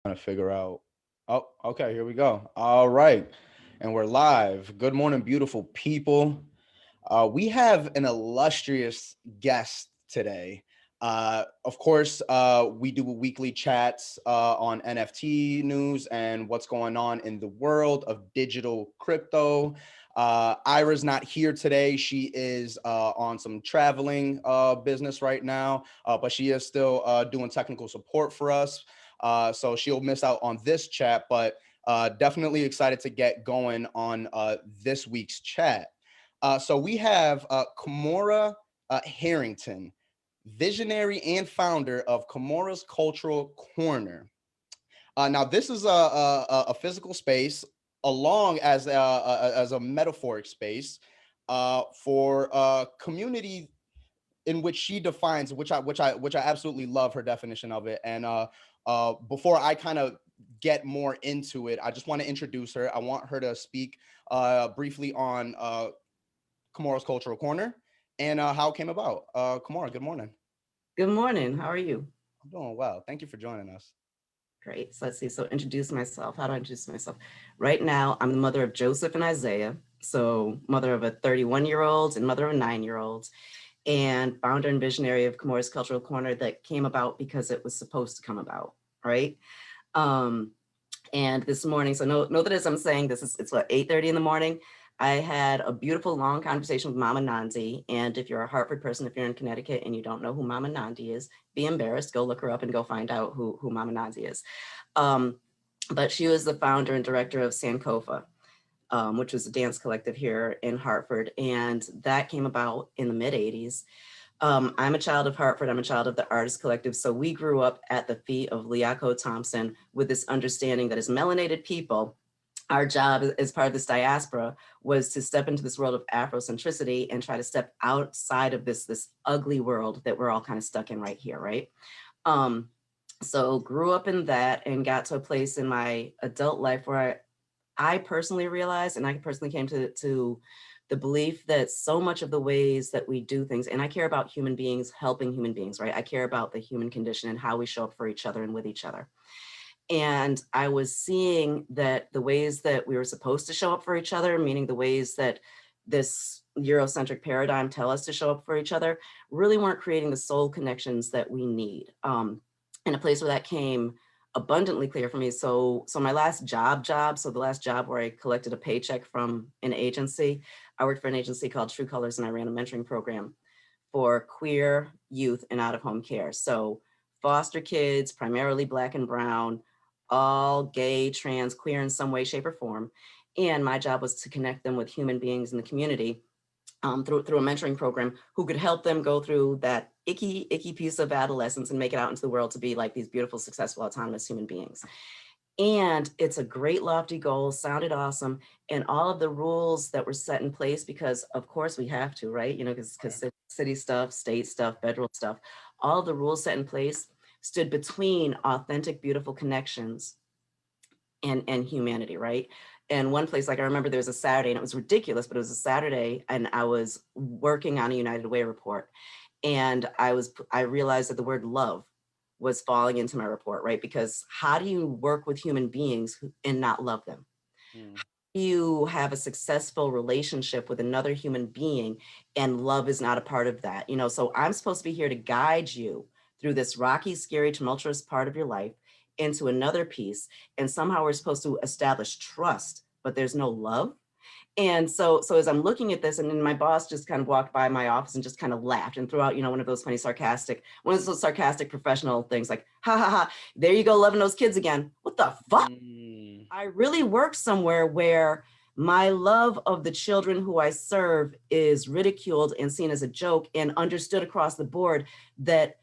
Trying to figure out. Oh, okay, here we go. All right. And we're live. Good morning, beautiful people. We have an illustrious guest today. Of course, we do weekly chats on NFT news and what's going on in the world of digital crypto. Ira's not here today. She is on some traveling business right now, but she is still doing technical support for us. So she'll miss out on this chat, but definitely excited to get going on this week's chat. So we have Kamora Herrington, visionary and founder of Kamora's Cultural Corner. Now, this is a physical space along as a metaphoric space for a community in which she defines, which I absolutely love her definition of it. And before I kind of get more into it, I just want to introduce her. I want her to speak briefly on Kamora's Cultural Corner and how it came about. Kamora, good morning. Good morning. How are you? I'm doing well. Thank you for joining us. Great. So let's see. So introduce myself. How do I introduce myself? Right now, I'm the mother of Joseph and Isaiah. So mother of a 31-year-old and mother of a 9-year-old, and founder and visionary of Kamora's Cultural Corner that came about because it was supposed to come about, right? Um, And this morning, so know that as I'm saying this, it's what, 8:30 in the morning. I had a beautiful long conversation with Mama Nandi. And if you're a Hartford person, if you're in Connecticut and you don't know who Mama Nandi is, be embarrassed, go look her up and go find out who Mama Nandi is. Um, but she was the founder and director of Sankofa, which was a dance collective here in Hartford. And that came about in the mid 80s. I'm a child of Hartford. I'm a child of the Artist Collective. So we grew up at the feet of Liako Thompson with this understanding that as melanated people, our job as part of this diaspora was to step into this world of Afrocentricity and try to step outside of this ugly world that we're all kind of stuck in right here, right? Um, so grew up in that and got to a place in my adult life where I personally realized, and I personally came to the belief that so much of the ways that we do things, and I care about human beings helping human beings, right? I care about the human condition and how we show up for each other and with each other. And I was seeing that the ways that we were supposed to show up for each other, meaning the ways that this Eurocentric paradigm tell us to show up for each other, really weren't creating the soul connections that we need. And a place where that came abundantly clear for me. So my last job, so the last job where I collected a paycheck from an agency, I worked for an agency called True Colors, and I ran a mentoring program for queer youth in out-of-home care. So foster kids, primarily Black and brown, all gay, trans, queer in some way, shape, or form. And my job was to connect them with human beings in the community through a mentoring program who could help them go through that icky piece of adolescence and make it out into the world to be like these beautiful, successful, autonomous human beings. And it's a great lofty goal, sounded awesome. And all of the rules that were set in place, because of course we have to, right? You know, because city stuff, state stuff, federal stuff, all of the rules set in place stood between authentic, beautiful connections and humanity, right? And one place, like I remember there was a Saturday and it was ridiculous, but it was a Saturday and I was working on a United Way report. And I realized that the word love was falling into my report, right? Because how do you work with human beings and not love them? Mm. You have a successful relationship with another human being and love is not a part of that. You know, so I'm supposed to be here to guide you through this rocky, scary, tumultuous part of your life into another piece. And somehow we're supposed to establish trust, but there's no love. And so as I'm looking at this, and then my boss just kind of walked by my office and just kind of laughed and threw out, you know, one of those sarcastic professional things like, ha ha ha, there you go, loving those kids again. What the fuck? Mm. I really work somewhere where my love of the children who I serve is ridiculed and seen as a joke and understood across the board that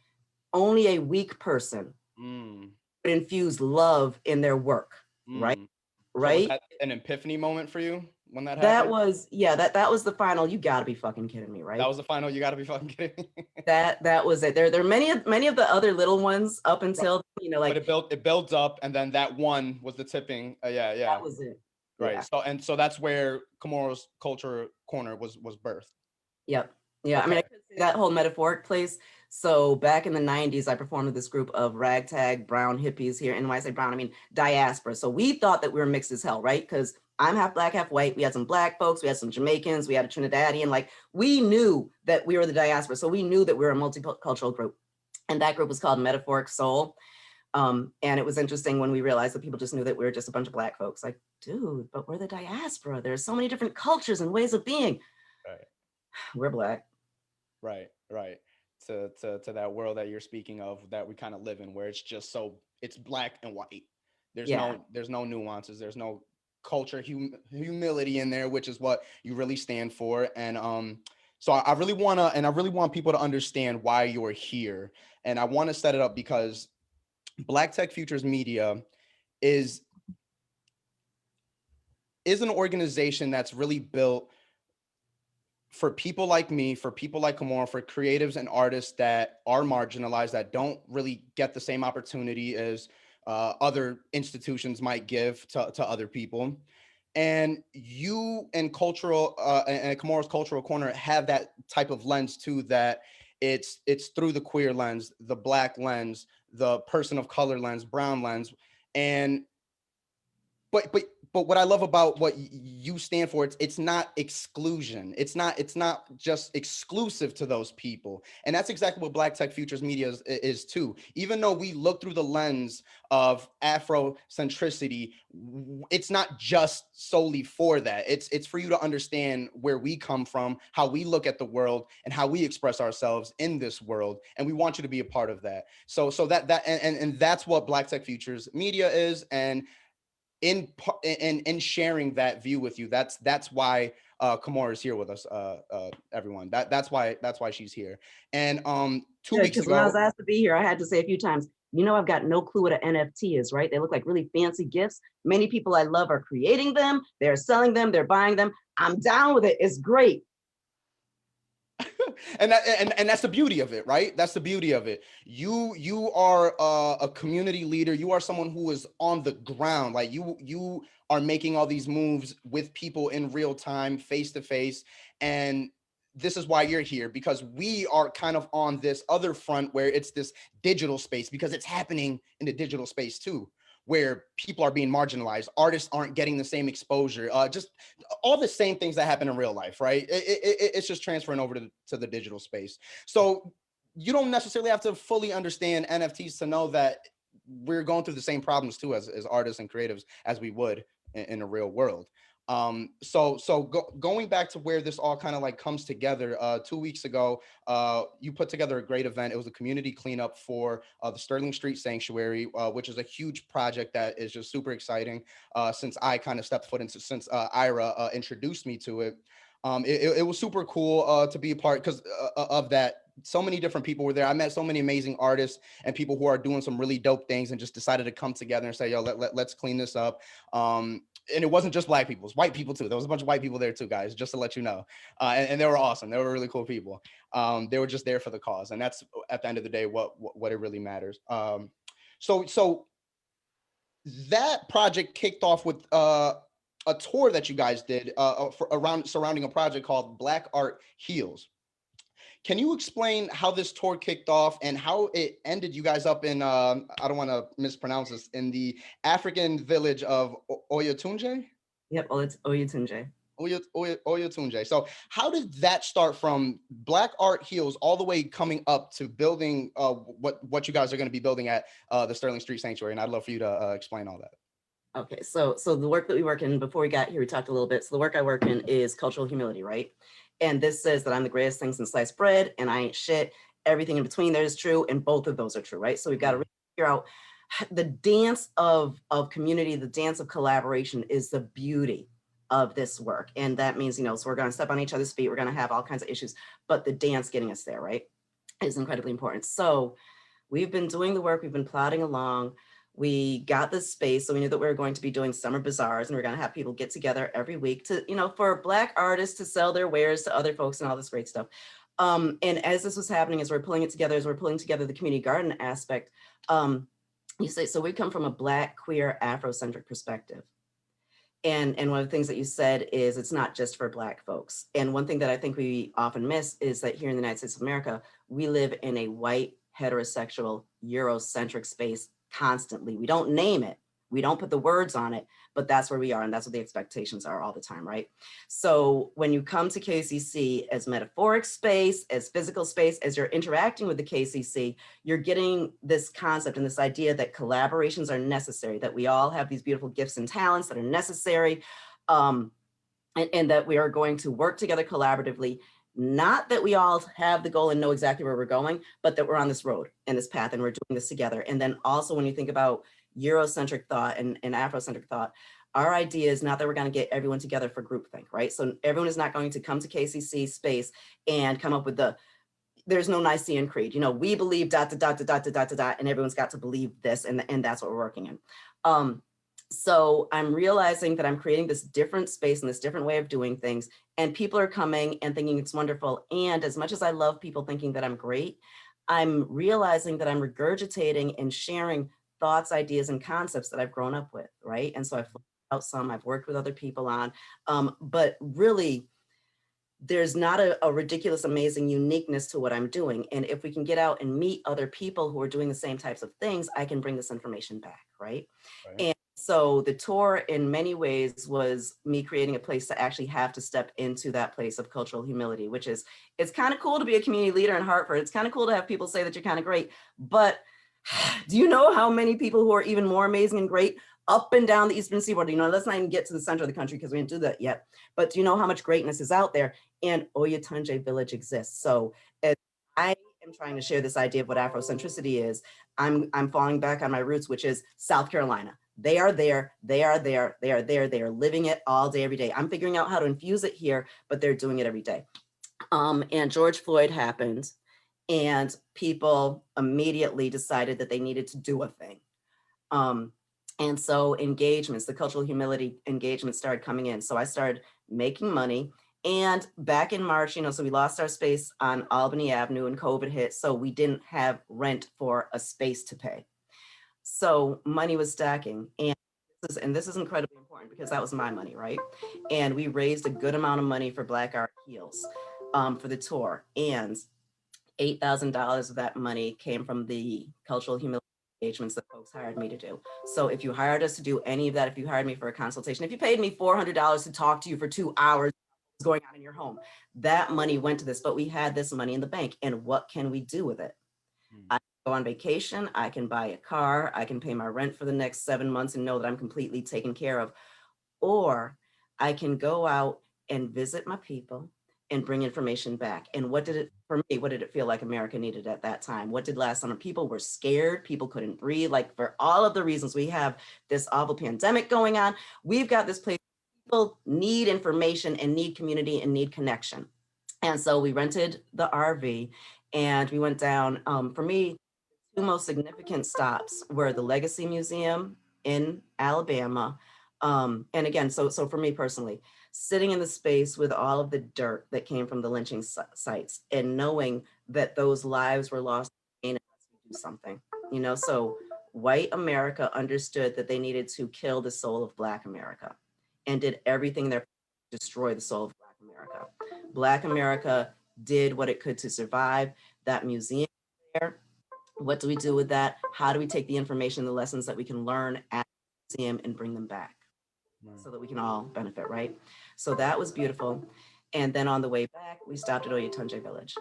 only a weak person Mm. would infuse love in their work, right? Mm. So was Right? that an epiphany moment for you when that That happened? was, yeah, that was the final, you gotta be fucking kidding me, That right? was the final. You got to be fucking kidding me. That was it. There are many of the other little ones up Right. until, you know, But like it builds up, and then that one was the tipping. Yeah, that yeah. was it. Right. Yeah. So that's where Kamora's Culture Corner was birthed. Yep. Yeah. I mean, Okay. I could say that whole metaphoric place, So back in the 90s, I performed with this group of ragtag brown hippies here. And when I say brown, I mean diaspora. So we thought that we were mixed as hell, right? Because I'm half black, half white. We had some black folks, we had some Jamaicans, we had a Trinidadian. Like, we knew that we were the diaspora. So we knew that we were a multicultural group. And that group was called Metaphoric Soul. And it was interesting when we realized that people just knew that we were just a bunch of black folks. Like, dude, but we're the diaspora. There's so many different cultures and ways of being. Right. We're black. Right. Right. To that world that you're speaking of, that we kind of live in, where it's just it's black and white. There's no nuances. There's no culture, humility in there, which is what you really stand for. And so I really want people to understand why you're here. And I want to set it up because Black Tech Futures Media is an organization that's really built for people like me, for people like Kamora, for creatives and artists that are marginalized, that don't really get the same opportunity as other institutions might give to other people. And you and Kamora's Cultural Corner have that type of lens too, that it's through the queer lens, the black lens, the person of color lens, brown lens. And but what I love about what you stand for, it's not exclusion. It's not just exclusive to those people. And that's exactly what Black Tech Futures Media is too. Even though we look through the lens of Afrocentricity, it's not just solely for that. It's for you to understand where we come from, how we look at the world, and how we express ourselves in this world. And we want you to be a part of that. So and that's what Black Tech Futures Media is. And in sharing that view with you, that's why Kamora is here with us, everyone. That's why she's here. And 2 weeks Because when I was ago, asked to be here, I had to say a few times, I've got no clue what an NFT is, right? They look like really fancy gifts. Many people I love are creating them, they're selling them, they're buying them. I'm down with it. It's great. and that's the beauty of it, right? That's the beauty of it. You are a community leader. You are someone who is on the ground. Like, you are making all these moves with people in real time, face to face. And this is why you're here, because we are kind of on this other front where it's this digital space, because it's happening in the digital space too, where people are being marginalized, artists aren't getting the same exposure, just all the same things that happen in real life, right? It's just transferring over to the digital space. So you don't necessarily have to fully understand NFTs to know that we're going through the same problems too, as artists and creatives, as we would in the real world. Going back to where this all kind of like comes together, 2 weeks ago, you put together a great event. It was a community cleanup for the Sterling Street Sanctuary, which is a huge project that is just super exciting, since I kind of stepped foot into, since Ira introduced me to it. It was super cool to be a part, because of that. So many different people were there. I met so many amazing artists and people who are doing some really dope things, and just decided to come together and say, yo, let's clean this up. And it wasn't just black people, it's white people too. There was a bunch of white people there too, guys, just to let you know. And they were awesome. They were really cool people. They were just there for the cause. And that's, at the end of the day, what it really matters. So that project kicked off with a tour that you guys did surrounding a project called Black Art Heals. Can you explain how this tour kicked off and how it ended you guys up in, I don't want to mispronounce this, in the African village of Oyutunji? Yep, well, it's Oyutunji. Oyutunji. So how did that start from Black Art Heals all the way coming up to building what you guys are going to be building at the Sterling Street Sanctuary? And I'd love for you to explain all that. Okay, so the work that we work in, before we got here, we talked a little bit. So the work I work in is cultural humility, right? And this says that I'm the greatest thing since sliced bread, and I ain't shit. Everything in between there is true, and both of those are true, right? So we've got to really figure out the dance of community, the dance of collaboration is the beauty of this work. And that means, so we're going to step on each other's feet, we're going to have all kinds of issues, but the dance getting us there, right, is incredibly important. So we've been doing the work, we've been plodding along. We got this space, so we knew that we were going to be doing summer bazaars, and we're going to have people get together every week to, for Black artists to sell their wares to other folks and all this great stuff. And as this was happening, as we're pulling it together, as we're pulling together the community garden aspect, you say, so we come from a Black, queer, Afrocentric perspective. And one of the things that you said is it's not just for Black folks. And one thing that I think we often miss is that here in the United States of America, we live in a white, heterosexual, Eurocentric space constantly. We don't name it, we don't put the words on it, but that's where we are. And that's what the expectations are all the time, right? So when you come to KCC as metaphoric space, as physical space, as you're interacting with the KCC, you're getting this concept and this idea that collaborations are necessary, that we all have these beautiful gifts and talents that are necessary, and that we are going to work together collaboratively. Not that we all have the goal and know exactly where we're going, but that we're on this road and this path and we're doing this together. And then also when you think about Eurocentric thought and Afrocentric thought, our idea is not that we're going to get everyone together for groupthink, right? So everyone is not going to come to KCC space and come up with there's no Nicene Creed. You know, we believe ... and everyone's got to believe this, and that's what we're working in. So I'm realizing that I'm creating this different space and this different way of doing things, and people are coming and thinking it's wonderful. And as much as I love people thinking that I'm great, I'm realizing that I'm regurgitating and sharing thoughts, ideas, and concepts that I've grown up with, right? And so I've out some, I've worked with other people on, but really, there's not a ridiculous, amazing uniqueness to what I'm doing. And if we can get out and meet other people who are doing the same types of things, I can bring this information back, right? And so the tour in many ways was me creating a place to actually have to step into that place of cultural humility, which is, it's kind of cool to be a community leader in Hartford. It's kind of cool to have people say that you're kind of great, but do you know how many people who are even more amazing and great up and down the Eastern Seaboard? You know, let's not even get to the center of the country because we didn't do that yet. But do you know how much greatness is out there? And Oyutunji Village exists. So as I am trying to share this idea of what Afrocentricity is, I'm falling back on my roots, which is South Carolina. They are there, they are there, they are there, they are living it all day, every day. I'm figuring out how to infuse it here, but they're doing it every day. And George Floyd happened, and people immediately decided that they needed to do a thing. And so engagements, the cultural humility engagements started coming in. So I started making money. And back in March, you know, so we lost our space on Albany Avenue and COVID hit. So we didn't have rent for a space to pay. So money was stacking. And this is incredibly important because that was my money, right? And we raised a good amount of money for Black Art Heals for the tour. And $8,000 of that money came from the cultural humility engagements that folks hired me to do. So if you hired us to do any of that, if you hired me for a consultation, if you paid me $400 to talk to you for 2 hours what's going on in your home, that money went to this, but we had this money in the bank. And what can we do with it? I can go on vacation, I can buy a car, I can pay my rent for the next 7 months and know that I'm completely taken care of. Or I can go out and visit my people and bring information back. And what did it feel like America needed at that time? What did last summer? People were scared, people couldn't breathe, like for all of the reasons we have this awful pandemic going on, we've got this place people need information and need community and need connection. And so we rented the RV and we went down. For me, the 2 most significant stops were the Legacy Museum in Alabama. And again, so for me personally, sitting in the space with all of the dirt that came from the lynching sites and knowing that those lives were lost unless we do something, you know, so white America understood that they needed to kill the soul of Black America and did everything there to destroy the soul of Black America. Black America did what it could to survive. That museum there, what do we do with that? How do we take the information, the lessons that we can learn at the museum and bring them back so that we can all benefit, right? So that was beautiful. And then on the way back, we stopped at Oyutunji Village.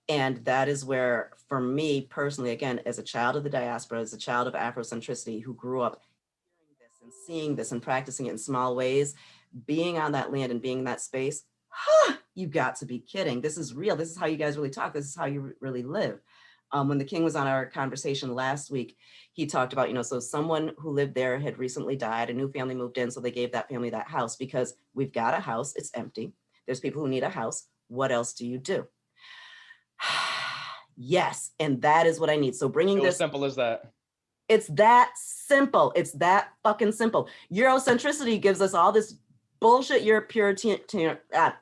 And that is where, for me personally, again, as a child of the diaspora, as a child of Afrocentricity who grew up hearing this and seeing this and practicing it in small ways, being on that land and being in that space, you've got to be kidding. This is real. This is how you guys really talk. This is how you really live. When the King was on our conversation last week, he talked about, you know, so someone who lived there had recently died, a new family moved in, so they gave that family that house because we've got a house, it's empty. There's people who need a house. What else do you do? Yes, and that is what I need. So bringing this. As simple as that. It's that simple. It's that fucking simple. Eurocentricity gives us all this bullshit,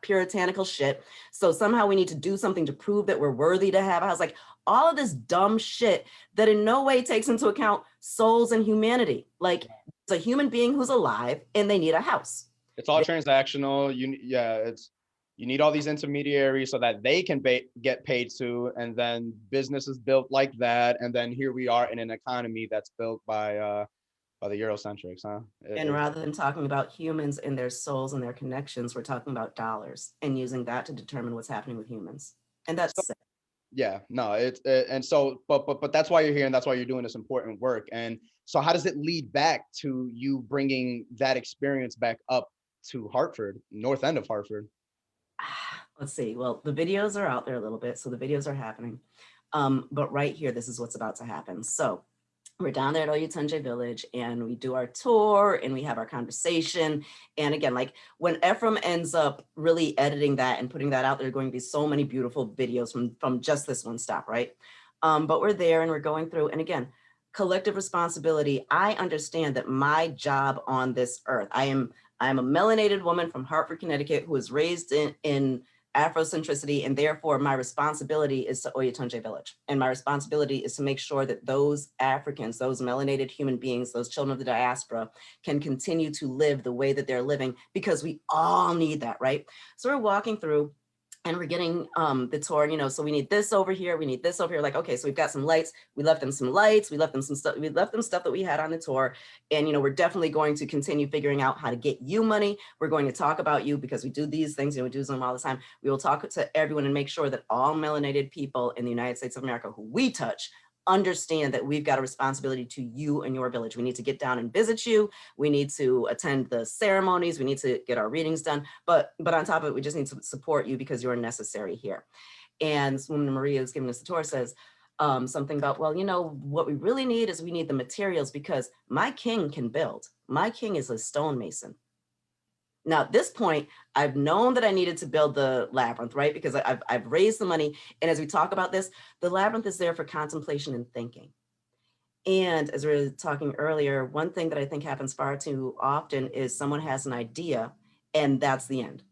puritanical shit. So somehow we need to do something to prove that we're worthy to have a house. Like all of this dumb shit that in no way takes into account souls and humanity. Like a human being who's alive and they need a house. It's all transactional. You need all these intermediaries so that they can get paid to, and then business is built like that, and then here we are in an economy that's built by the Eurocentrics, huh? And rather than talking about humans and their souls and their connections, we're talking about dollars and using that to determine what's happening with humans. And So, that's yeah, no, and so, but that's why you're here, and that's why you're doing this important work. And so, how does it lead back to you bringing that experience back up to Hartford, North End of Hartford? let's see. Well, the videos are out there a little bit, so the videos are happening. But right here, this is what's about to happen. So we're down there at Oyutunji Village and we do our tour and we have our conversation. And again, like when Ephraim ends up really editing that and putting that out, there are going to be so many beautiful videos from just this one stop, right? But we're there and we're going through, and again, collective responsibility. I understand that my job on this earth, I am a melanated woman from Hartford, Connecticut, who was raised in Afrocentricity, and therefore my responsibility is to Oyutunji Village. And my responsibility is to make sure that those Africans, those melanated human beings, those children of the diaspora can continue to live the way that they're living, because we all need that, right? So we're walking through and we're getting the tour, so we need this over here, we need this over here. Like, okay, so we've got some lights, we left them some lights, we left them some stuff, we left them stuff that we had on the tour. And, we're definitely going to continue figuring out how to get you money. We're going to talk about you because we do these things, we do them all the time. We will talk to everyone and make sure that all melanated people in the United States of America who we touch understand that we've got a responsibility to you and your village. We need to get down and visit you. We need to attend the ceremonies. We need to get our readings done. But on top of it, we just need to support you because you're necessary here. And when Maria is giving us the tour, says something about, well, what we really need is we need the materials, because my king can build. My king is a stonemason. Now, at this point, I've known that I needed to build the labyrinth, right? Because I've raised the money. And as we talk about this, the labyrinth is there for contemplation and thinking. And as we were talking earlier, one thing that I think happens far too often is someone has an idea and that's the end.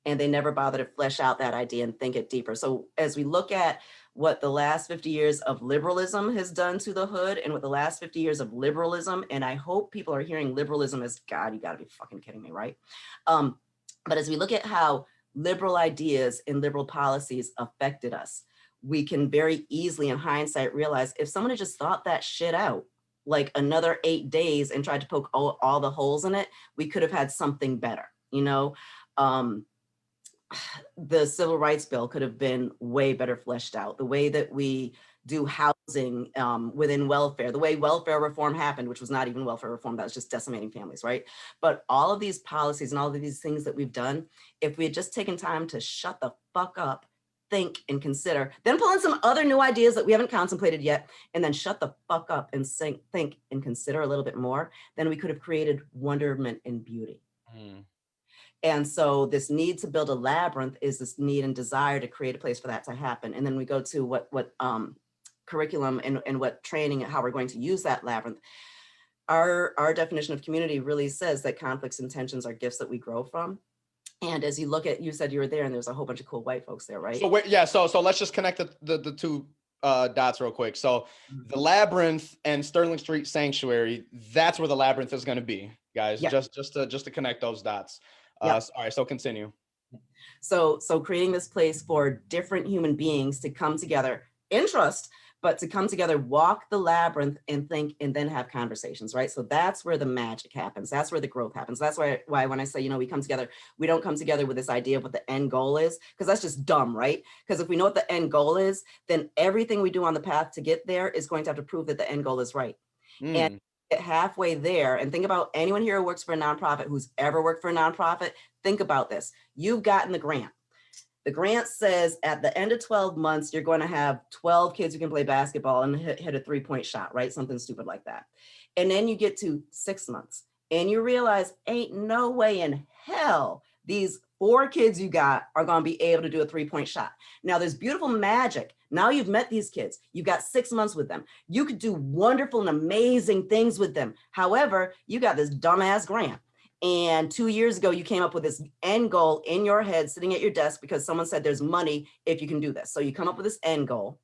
And they never bother to flesh out that idea and think it deeper. So as we look at what the last 50 years of liberalism has done to the hood, and what the last 50 years of liberalism, and I hope people are hearing liberalism as, God, you gotta be fucking kidding me, right? But as we look at how liberal ideas and liberal policies affected us, we can very easily in hindsight realize if someone had just thought that shit out like another 8 days and tried to poke all the holes in it, we could have had something better, the Civil Rights Bill could have been way better fleshed out. The way that we do housing within welfare, the way welfare reform happened, which was not even welfare reform, that was just decimating families, right? But all of these policies and all of these things that we've done, if we had just taken time to shut the fuck up, think and consider, then pull in some other new ideas that we haven't contemplated yet, and then shut the fuck up and think and consider a little bit more, then we could have created wonderment and beauty. And so this need to build a labyrinth is this need and desire to create a place for that to happen. And then we go to what curriculum and what training and how we're going to use that labyrinth. Our definition of community really says that conflicts and tensions are gifts that we grow from. And as you look at, you said you were there and there's a whole bunch of cool white folks there, right? So let's just connect the two dots real quick. So the labyrinth and Sterling Street Sanctuary, that's where the labyrinth is going to be, guys. Yep. Just to connect those dots. Yep. All right, so continue. So creating this place for different human beings to come together in trust, but to come together, walk the labyrinth and think, and then have conversations, right? So that's where the magic happens. That's where the growth happens. That's why when I say, we come together, we don't come together with this idea of what the end goal is, because that's just dumb, right? Because if we know what the end goal is, then everything we do on the path to get there is going to have to prove that the end goal is right. And get halfway there, and think about anyone here who works for a nonprofit, who's ever worked for a nonprofit, think about this. You've gotten the grant. The grant says at the end of 12 months, you're going to have 12 kids who can play basketball and hit a 3-point shot, right? Something stupid like that. And then you get to 6 months and you realize ain't no way in hell these 4 kids you got are going to be able to do a 3-point shot. Now there's beautiful magic. Now you've met these kids. You've got 6 months with them. You could do wonderful and amazing things with them. However, you got this dumbass grant. And 2 years ago, you came up with this end goal in your head, sitting at your desk, because someone said there's money if you can do this. So you come up with this end goal,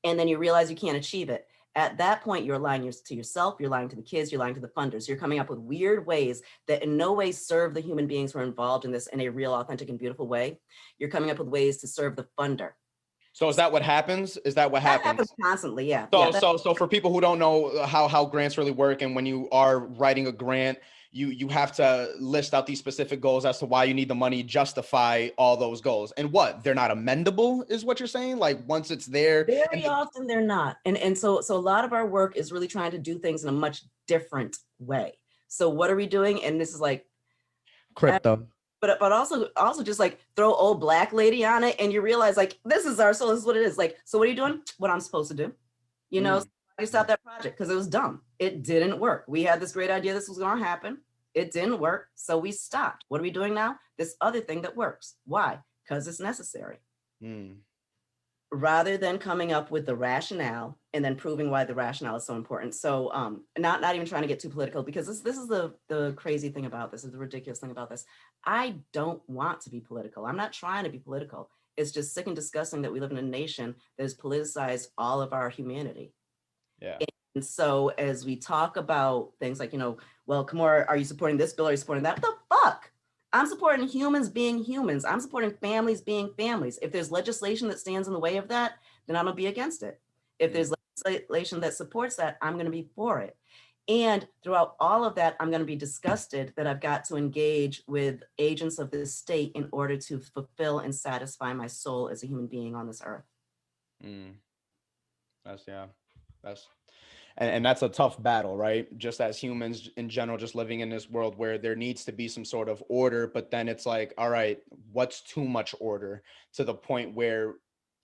and then you realize you can't achieve it. At that point, you're lying to yourself, you're lying to the kids, you're lying to the funders. You're coming up with weird ways that in no way serve the human beings who are involved in this in a real, authentic, and beautiful way. You're coming up with ways to serve the funder. So is that what happens? Is that what That happens? happens constantly, yeah. So, Yeah, so for people who don't know how grants really work, and when you are writing a grant, you have to list out these specific goals as to why you need the money, justify all those goals. And what, they're not amendable is what you're saying? Like once it's there. very often they're not. And so a lot of our work is really trying to do things in a much different way. So what are we doing? And this is like crypto. But also just like throw old black lady on it, and you realize like this is our soul, this is what it is. Like, so what are you doing? What I'm supposed to do, you know? So I stopped that project because it was dumb. It didn't work. We had this great idea this was going to happen. It didn't work, so we stopped. What are we doing now? This other thing that works. Why? Because it's necessary. Rather than coming up with the rationale and then proving why the rationale is so important. So not even trying to get too political, because this is the crazy thing about this, is the ridiculous thing about this. I don't want to be political. I'm not trying to be political. It's just sick and disgusting that we live in a nation that has politicized all of our humanity. Yeah. And so as we talk about things like, you know, well, Kamora, are you supporting this bill? Are you supporting that? What the fuck? I'm supporting humans being humans. I'm supporting families being families. If there's legislation that stands in the way of that, then I'm gonna be against it. If there's legislation that supports that, I'm gonna be for it. And throughout all of that, I'm gonna be disgusted that I've got to engage with agents of this state in order to fulfill and satisfy my soul as a human being on this earth. And that's a tough battle, right? Just as humans in general, just living in this world where there needs to be some sort of order, but then it's like, all right, what's too much order to the point where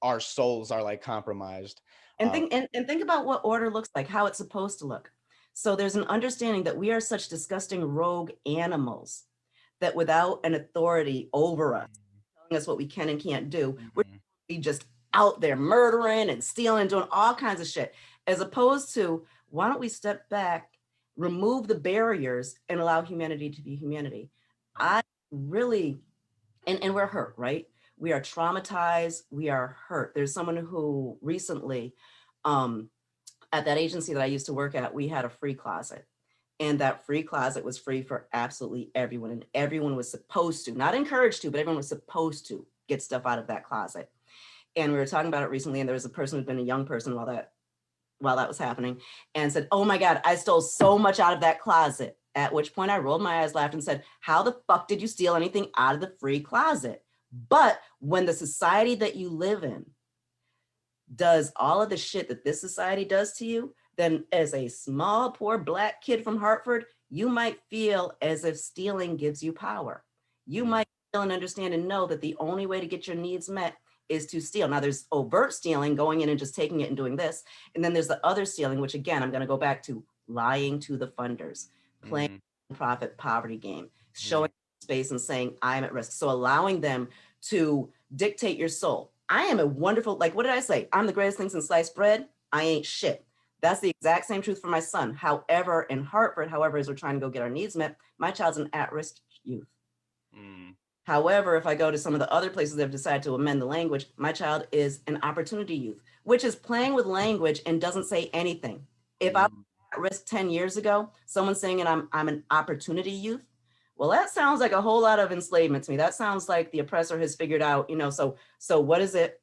our souls are like compromised? And think about what order looks like, how it's supposed to look. So there's an understanding that we are such disgusting rogue animals that without an authority over us, telling us what we can and can't do, we're just out there murdering and stealing and doing all kinds of shit. As opposed to, why don't we step back, remove the barriers, and allow humanity to be humanity? I really, and we're hurt, right? We are traumatized, we are hurt. There's someone who recently, at that agency that I used to work at, we had a free closet. And that free closet was free for absolutely everyone. And everyone was supposed to, not encouraged to, but everyone was supposed to get stuff out of that closet. And we were talking about it recently, and there was a person who'd been a young person while that was happening, and said, oh my God, I stole so much out of that closet. At which point I rolled my eyes, laughed, and said, how the fuck did you steal anything out of the free closet? But when the society that you live in does all of the shit that this society does to you, then as a small, poor Black kid from Hartford, you might feel as if stealing gives you power. You might feel and understand and know that the only way to get your needs met is to steal. Now there's overt stealing, going in and just taking it and doing this. And then there's the other stealing, which again, I'm going to go back to lying to the funders, playing profit poverty game, showing space and saying, I'm at risk. So allowing them to dictate your soul. I am a wonderful, like, what did I say? I'm the greatest thing since sliced bread. I ain't shit. That's the exact same truth for my son. However, in Hartford, as we're trying to go get our needs met, my child's an at-risk youth. However, if I go to some of the other places that have decided to amend the language, my child is an opportunity youth, which is playing with language and doesn't say anything. If I was at risk 10 years ago, someone saying I'm an opportunity youth, well, that sounds like a whole lot of enslavement to me. That sounds like the oppressor has figured out, you know, so what is it?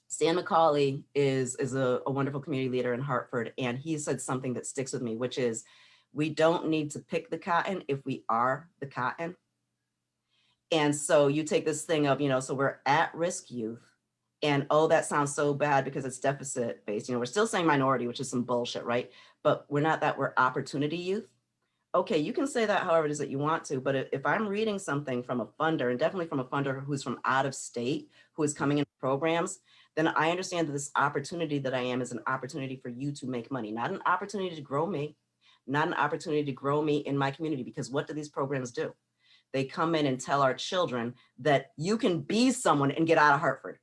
Stan McCauley is a wonderful community leader in Hartford, and he said something that sticks with me, which is, we don't need to pick the cotton if we are the cotton. And so you take this thing of, you know, so we're at-risk youth, and oh, that sounds so bad because it's deficit based. You know, we're still saying minority, which is some bullshit, right? But we're not that, we're opportunity youth. Okay, you can say that however it is that you want to, but if I'm reading something from a funder, and definitely from a funder who's from out of state, who is coming in programs, then I understand that this opportunity that I am is an opportunity for you to make money, not an opportunity to grow me, not an opportunity to grow me in my community. Because what do these programs do? They come in and tell our children that you can be someone and get out of Hartford.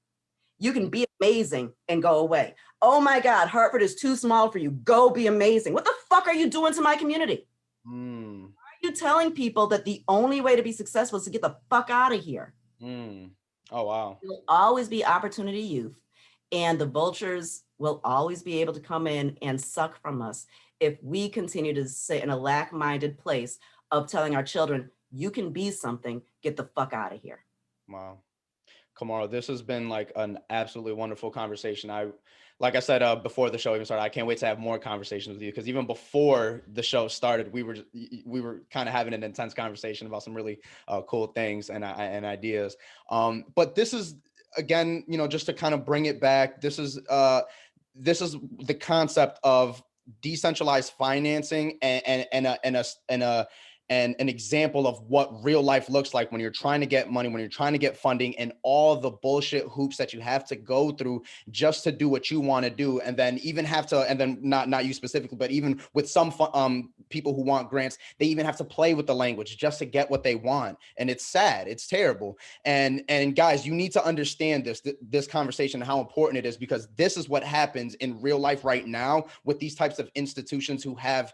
You can be amazing and go away. Oh my God, Hartford is too small for you. Go be amazing. What the fuck are you doing to my community? Why are you telling people that the only way to be successful is to get the fuck out of here? Oh, wow. You'll always be opportunity youth. And the vultures will always be able to come in and suck from us if we continue to sit in a lack-minded place of telling our children, you can be something, get the fuck out of here. Wow. Kamora, this has been like an absolutely wonderful conversation. Like I said before the show even started, I can't wait to have more conversations with you, because even before the show started, we were kind of having an intense conversation about some really cool things and ideas. But this is, again, just to kind of bring it back, this is the concept of decentralized financing and an example of what real life looks like when you're trying to get money, when you're trying to get funding, and all the bullshit hoops that you have to go through just to do what you want to do. And then even have to, and then not you specifically, but even with some people who want grants, they even have to play with the language just to get what they want. And it's sad, it's terrible. And guys, you need to understand this conversation and how important it is, because this is what happens in real life right now with these types of institutions who have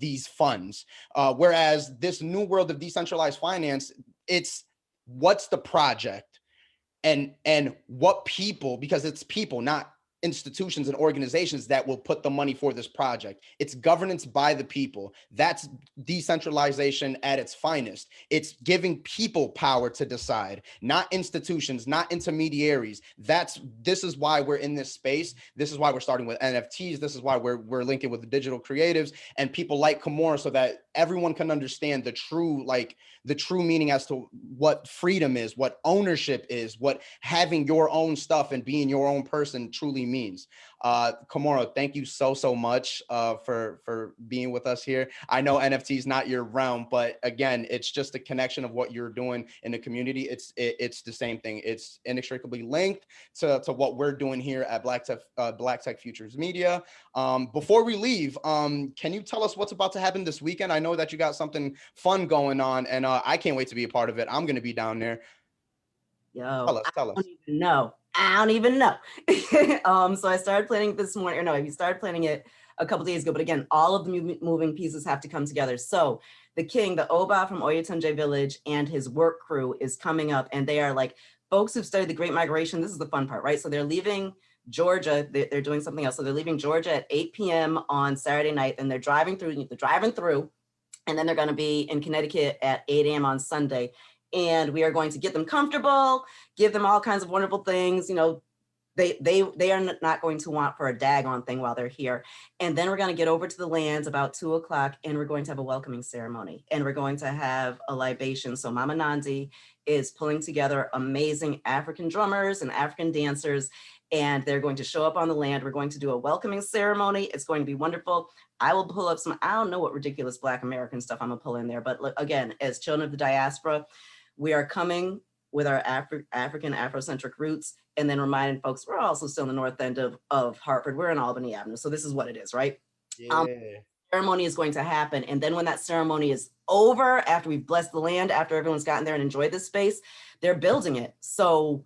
these funds. Whereas this new world of decentralized finance, it's what's the project and what people, because it's people, not institutions and organizations, that will put the money for this project. It's governance by the people. That's decentralization at its finest. It's giving people power to decide, not institutions, not intermediaries. This is why we're in this space. This is why we're starting with NFTs. This is why we're linking with the digital creatives and people like Kamora, so that everyone can understand the true meaning as to what freedom is, what ownership is, what having your own stuff and being your own person truly means. Kamora, thank you so much for being with us here. I know NFT is not your realm, but again, it's just a connection of what you're doing in the community. It's the same thing. It's inextricably linked to what we're doing here at Black Tech Futures Media. Before we leave, can you tell us what's about to happen this weekend? I know that you got something fun going on, and I can't wait to be a part of it. I'm going to be down there. Yo, Tell us. I don't even know. So I started planning this morning, or no, we started planning it a couple days ago, but again, all of the moving pieces have to come together. So the king, the Oba from Oyutunji Village, and his work crew is coming up, and they are like folks who've studied the Great Migration. This is the fun part, right? So they're leaving Georgia, they're doing something else. So they're leaving Georgia at 8 p.m. on Saturday night, and they're driving through, and then they're going to be in Connecticut at 8 a.m. on Sunday. And we are going to get them comfortable, give them all kinds of wonderful things. They are not going to want for a daggone thing while they're here. And then we're going to get over to the lands about 2 o'clock, and we're going to have a welcoming ceremony, and we're going to have a libation. So Mama Nandi is pulling together amazing African drummers and African dancers, and they're going to show up on the land. We're going to do a welcoming ceremony. It's going to be wonderful. I will pull up I don't know what ridiculous Black American stuff I'm gonna pull in there, but again, as children of the diaspora, we are coming with our African Afrocentric roots, and then reminding folks we're also still in the north end of Hartford. We're in Albany Avenue, so this is what it is, right? Yeah. Ceremony is going to happen, and then when that ceremony is over, after we've blessed the land, after everyone's gotten there and enjoyed this space, they're building it. So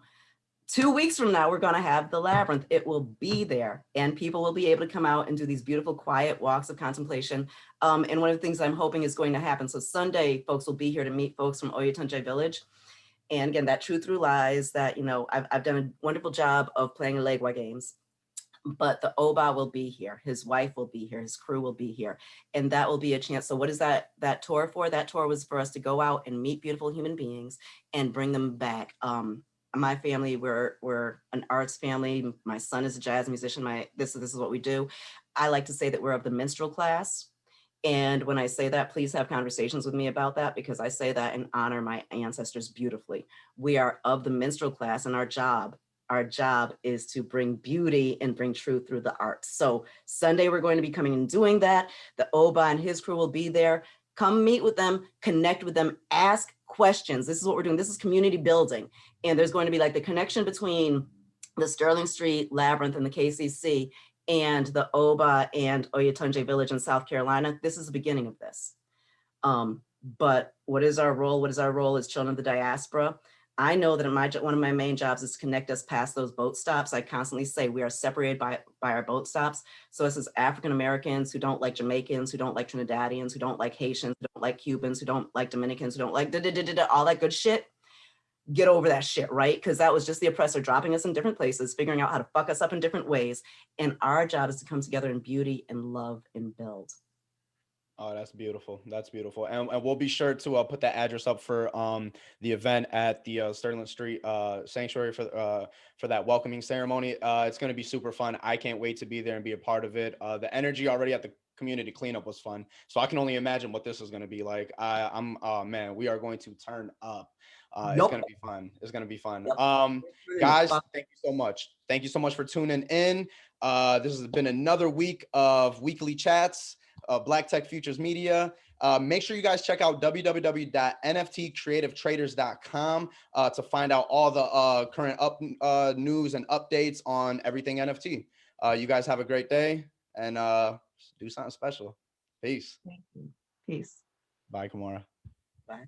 2 weeks from now, we're going to have the labyrinth. It will be there, and people will be able to come out and do these beautiful, quiet walks of contemplation. And one of the things I'm hoping is going to happen. So Sunday, folks will be here to meet folks from Oyutunji Village. And again, that truth through lies that, I've done a wonderful job of playing Legua games, but the Oba will be here. His wife will be here. His crew will be here. And that will be a chance. So what is that tour for? That tour was for us to go out and meet beautiful human beings and bring them back. My family, we're an arts family. My son is a jazz musician. This is what we do. I like to say that we're of the minstrel class. And when I say that, please have conversations with me about that, because I say that and honor my ancestors beautifully. We are of the minstrel class, and our job is to bring beauty and bring truth through the arts. So Sunday, we're going to be coming and doing that. The Oba and his crew will be there. Come meet with them, connect with them, ask questions. This is what we're doing. This is community building. And there's going to be like the connection between the Sterling Street Labyrinth and the KCC and the Oba and Oyutunji Village in South Carolina. This is the beginning of this. But what is our role? What is our role as children of the diaspora? I know that one of my main jobs is to connect us past those boat stops. I constantly say we are separated by our boat stops. So this is African Americans who don't like Jamaicans, who don't like Trinidadians, who don't like Haitians, who don't like Cubans, who don't like Dominicans, who don't like all that good shit. get over that shit, right? Because that was just the oppressor dropping us in different places, figuring out how to fuck us up in different ways. And our job is to come together in beauty and love and build. Oh, that's beautiful. That's beautiful. And we'll be sure to put that address up for the event at the Sterling Street Sanctuary for that welcoming ceremony. It's going to be super fun. I can't wait to be there and be a part of it. The energy already at the community cleanup was fun. So I can only imagine what this is going to be like. I'm man, we are going to turn up. It's going to be fun. It's going to be fun. Guys, thank you so much. Thank you so much for tuning in. This has been another week of weekly chats. Black Tech Futures Media. Make sure you guys check out www.nftcreativetraders.com to find out all the current news and updates on everything NFT. You guys have a great day and do something special. Peace. Thank you. Peace. Bye, Kamora. Bye.